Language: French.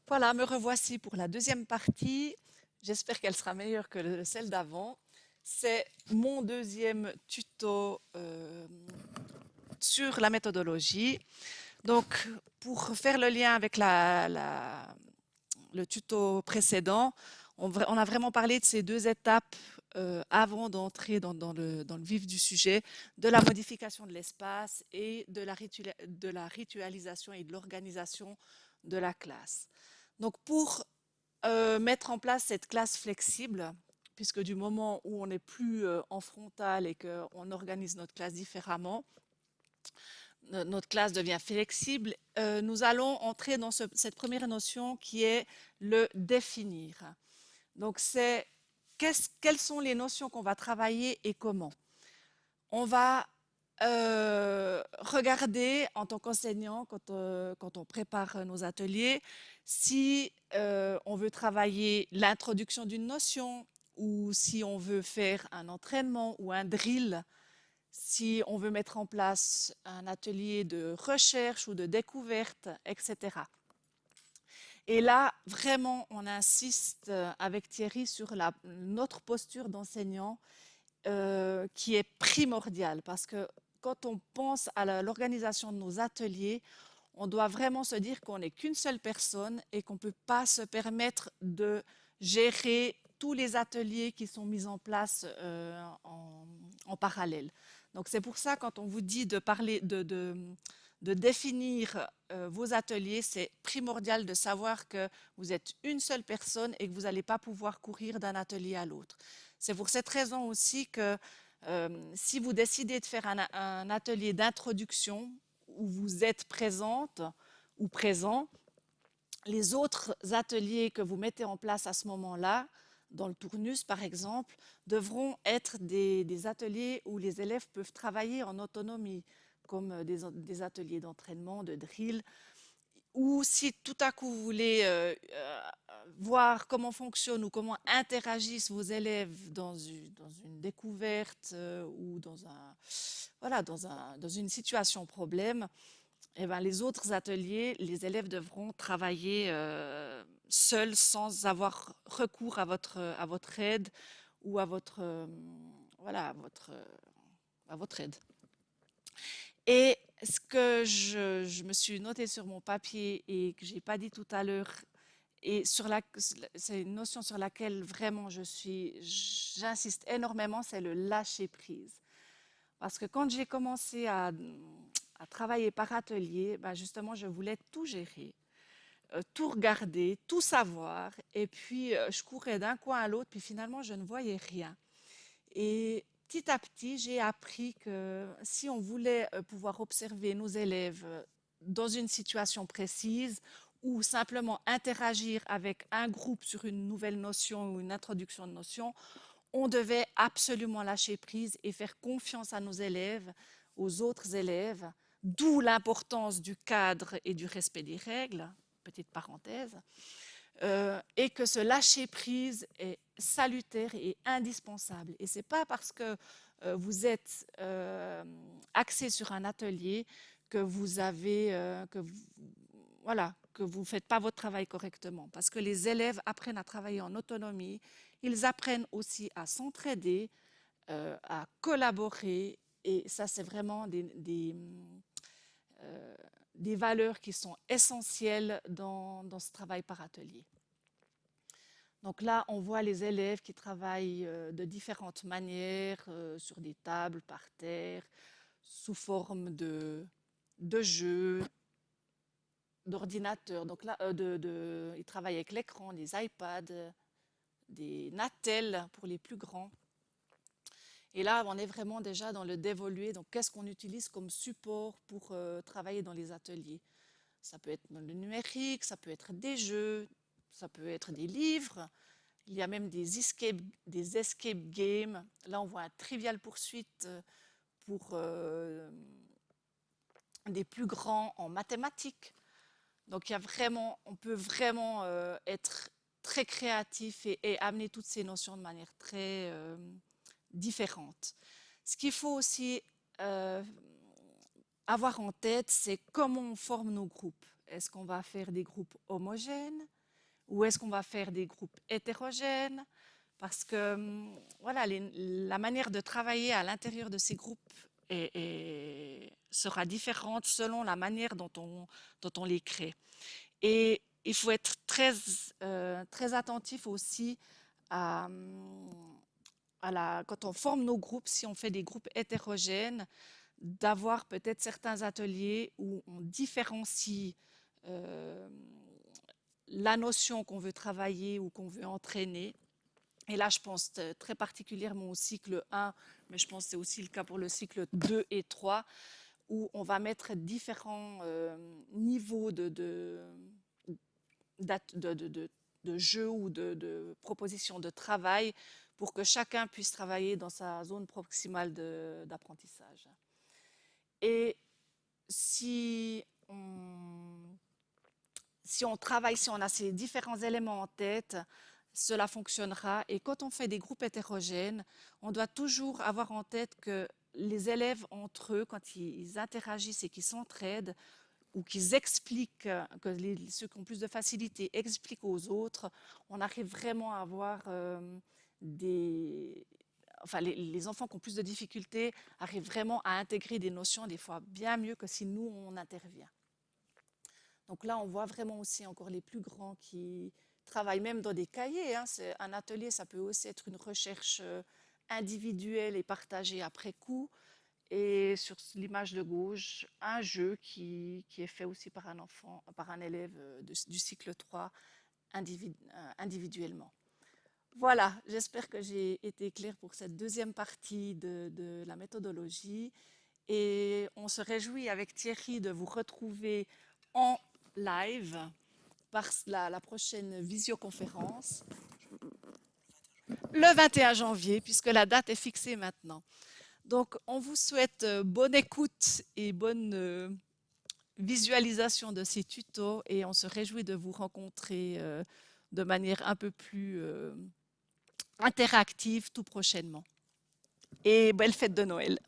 Voilà, me revoici pour la deuxième partie. J'espère qu'elle sera meilleure que celle d'avant. C'est mon deuxième tuto sur la méthodologie. Donc, pour faire le lien avec le tuto précédent, on a vraiment parlé de ces deux étapes avant d'entrer dans le vif du sujet, de la modification de l'espace et de la ritualisation et de l'organisation de la classe. Donc, pour mettre en place cette classe flexible, puisque du moment où on n'est plus en frontal et qu'on organise notre classe différemment, notre classe devient flexible, nous allons entrer dans cette première notion qui est le définir. Donc, quelles sont les notions qu'on va travailler et comment. On va regarder en tant qu'enseignant, quand on prépare nos ateliers, si on veut travailler l'introduction d'une notion ou si on veut faire un entraînement ou un drill, si on veut mettre en place un atelier de recherche ou de découverte, etc. Et là, vraiment, on insiste avec Thierry sur notre posture d'enseignant qui est primordiale parce que quand on pense à l'organisation de nos ateliers, on doit vraiment se dire qu'on n'est qu'une seule personne et qu'on ne peut pas se permettre de gérer tous les ateliers qui sont mis en place en parallèle. Donc c'est pour ça quand on vous dit de parler, de définir vos ateliers, c'est primordial de savoir que vous êtes une seule personne et que vous n'allez pas pouvoir courir d'un atelier à l'autre. C'est pour cette raison aussi que si vous décidez de faire un atelier d'introduction où vous êtes présente ou présent, les autres ateliers que vous mettez en place à ce moment-là, dans le tournus par exemple, devront être des ateliers où les élèves peuvent travailler en autonomie, comme des ateliers d'entraînement, de drill, ou si tout à coup vous voulez voir comment fonctionnent ou comment interagissent vos élèves dans une découverte ou voilà, dans une situation problème, eh ben, les autres ateliers, les élèves devront travailler seuls sans avoir recours à votre aide ou voilà, à votre aide. Et ce que je me suis noté sur mon papier et que je n'ai pas dit tout à l'heure, et c'est une notion sur laquelle vraiment j'insiste énormément, c'est le lâcher prise. Parce que quand j'ai commencé à travailler par atelier, ben justement, je voulais tout gérer, tout regarder, tout savoir. Et puis, je courais d'un coin à l'autre, puis finalement, je ne voyais rien. Et petit à petit, j'ai appris que si on voulait pouvoir observer nos élèves dans une situation précise ou simplement interagir avec un groupe sur une nouvelle notion ou une introduction de notion, on devait absolument lâcher prise et faire confiance à nos élèves, aux autres élèves, d'où l'importance du cadre et du respect des règles, petite parenthèse, et que ce lâcher prise est salutaire et indispensable. Et ce n'est pas parce que vous êtes axé sur un atelier que vous avez, voilà, que vous ne faites pas votre travail correctement. Parce que les élèves apprennent à travailler en autonomie, ils apprennent aussi à s'entraider, à collaborer. Et ça, c'est vraiment des valeurs qui sont essentielles dans ce travail par atelier. Donc là, on voit les élèves qui travaillent de différentes manières, sur des tables, par terre, sous forme de jeux, d'ordinateurs. Donc là, ils travaillent avec l'écran, des iPads, des Natel pour les plus grands. Et là, on est vraiment déjà dans le dévoluer. Donc, qu'est-ce qu'on utilise comme support pour travailler dans les ateliers? Ça peut être le numérique, ça peut être des jeux, ça peut être des livres. Il y a même des escape games. Là, on voit un trivial poursuite pour des plus grands en mathématiques. Donc, on peut vraiment être très créatif et amener toutes ces notions de manière très différente. Ce qu'il faut aussi euh, avoir en tête, c'est comment on forme nos groupes. Est-ce qu'on va faire des groupes homogènes? ou est-ce qu'on va faire des groupes hétérogènes? Parce que voilà, la manière de travailler à l'intérieur de ces groupes sera différente selon la manière dont on les crée. Et il faut être très attentif aussi à, quand on forme nos groupes, si on fait des groupes hétérogènes, d'avoir peut-être certains ateliers où on différencie euh, la notion qu'on veut travailler ou qu'on veut entraîner. Et là, je pense très particulièrement au cycle 1, mais je pense que c'est aussi le cas pour le cycle 2 et 3, où on va mettre différents niveaux de jeu ou de propositions de travail pour que chacun puisse travailler dans sa zone proximale d'apprentissage. Et si on travaille, si on a ces différents éléments en tête, cela fonctionnera. Et quand on fait des groupes hétérogènes, on doit toujours avoir en tête que les élèves entre eux, quand ils interagissent et qu'ils s'entraident, ou qu'ils expliquent, que ceux qui ont plus de facilité expliquent aux autres, on arrive vraiment à avoir enfin, les enfants qui ont plus de difficultés arrivent vraiment à intégrer des notions des fois bien mieux que si nous, on intervient. Donc là, on voit vraiment aussi encore les plus grands qui travaillent même dans des cahiers. Hein. Un atelier, ça peut aussi être une recherche individuelle et partagée après coup. Et sur l'image de gauche, un jeu qui est fait aussi par un enfant, par un élève du cycle 3 individuellement. Voilà, j'espère que j'ai été claire pour cette deuxième partie de la méthodologie. Et on se réjouit avec Thierry de vous retrouver en live par la prochaine visioconférence le 21 janvier, puisque la date est fixée maintenant. Donc, on vous souhaite bonne écoute et bonne visualisation de ces tutos et on se réjouit de vous rencontrer de manière un peu plus interactive tout prochainement. Et belle fête de Noël!